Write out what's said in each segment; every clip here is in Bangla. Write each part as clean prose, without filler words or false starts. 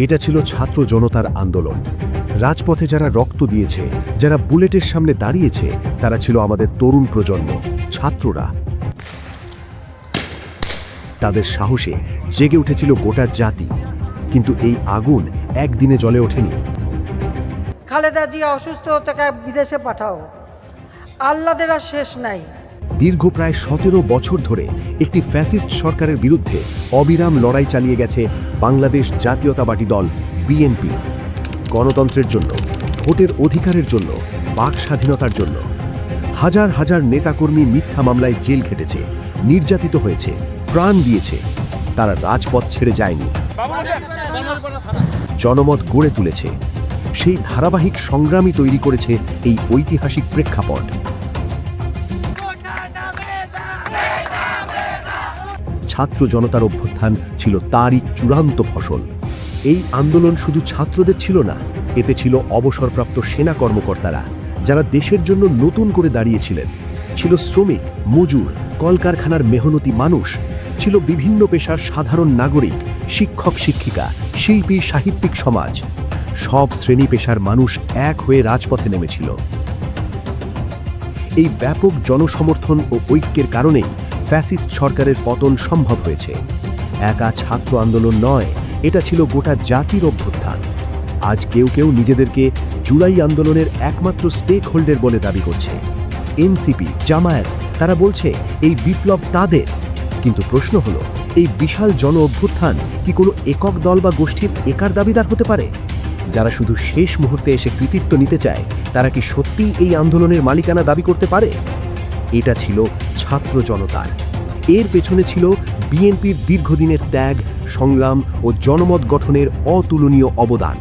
এটা ছিল ছাত্র জনতার আন্দোলন। রাজপথে যারা রক্ত দিয়েছে, যারা বুলেটের সামনে দাঁড়িয়েছে, তারা ছিল আমাদের তরুণ প্রজন্ম, ছাত্ররা। তাদের সাহসে জেগে উঠেছিল গোটা জাতি। কিন্তু এই আগুন একদিনে জ্বলে ওঠেনি। খালেদা জিয়া অসুস্থ, তাকে বিদেশে পাঠাও, আল্লাদের আর শেষ নাই। দীর্ঘ প্রায় 17 বছর ধরে একটি ফ্যাসিস্ট সরকারের বিরুদ্ধে অবিরাম লড়াই চালিয়ে গেছে বাংলাদেশ জাতীয়তাবাদী দল বিএনপি। গণতন্ত্রের জন্য, ভোটের অধিকারের জন্য, বাক স্বাধীনতার জন্য। হাজার হাজার নেতাকর্মী মিথ্যা মামলায় জেল খেটেছে, নির্যাতিত হয়েছে, প্রাণ দিয়েছে। তারা রাজপথ ছেড়ে যায়নি, জনমত গড়ে তুলেছে। সেই ধারাবাহিক সংগ্রামই তৈরি করেছে এই ঐতিহাসিক প্রেক্ষাপট। ছাত্র জনতার অভ্যুত্থান ছিল তারই চূড়ান্ত ফসল। এই আন্দোলন শুধু ছাত্রদের ছিল না, এতে ছিল অবসরপ্রাপ্ত সেনা কর্মকর্তারা, যারা দেশের জন্য নতুন করে দাঁড়িয়েছিলেন। ছিল শ্রমিক, মজুর, কলকারখানার মেহনতি মানুষ, ছিল বিভিন্ন পেশার সাধারণ নাগরিক, শিক্ষক শিক্ষিকা, শিল্পী সাহিত্যিক সমাজ। সব শ্রেণী পেশার মানুষ এক হয়ে রাজপথে নেমেছিল। এই ব্যাপক জনসমর্থন ও ঐক্যের কারণেই ফ্যাসিস্ট সরকারের পতন সম্ভব হয়েছে। একা ছাত্র আন্দোলন নয়, এটা ছিল গোটা জাতির অভ্যুত্থান। আজ কেউ কেউ নিজেদেরকে জুলাই আন্দোলনের একমাত্র স্টেক হোল্ডার বলে দাবি করছে। এনসিপি, জামায়াত, তারা বলছে এই বিপ্লব তাদের। কিন্তু প্রশ্ন হলো, এই বিশাল জন অভ্যুত্থান কি কোনো একক দল বা গোষ্ঠীর একার দাবিদার হতে পারে? যারা শুধু শেষ মুহূর্তে এসে কৃতিত্ব নিতে চায়, তারা কি সত্যিই এই আন্দোলনের মালিকানা দাবি করতে পারে? এটা ছিল ছাত্র জনতার। এর পেছনে ছিল বিএনপির দীর্ঘদিনের ত্যাগ, সংগ্রাম ও জনমত গঠনের অতুলনীয় অবদান।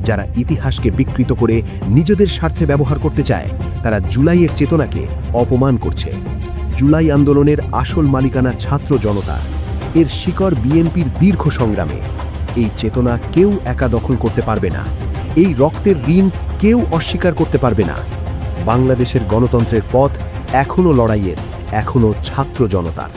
যারা ইতিহাসকে বিকৃত করে নিজেদের স্বার্থে ব্যবহার করতে চায়, তারা জুলাইয়ের চেতনাকে অপমান করছে। জুলাই আন্দোলনের আসল মালিকানা ছাত্র জনতা। এর শিকড় বিএনপির দীর্ঘ সংগ্রামে। এই চেতনা কেউ একা দখল করতে পারবে না। এই রক্তের ঋণ কেউ অস্বীকার করতে পারবে না। বাংলাদেশের গণতন্ত্রের পথ এখনও লড়াইয়ের, এখনও ছাত্র জনতার।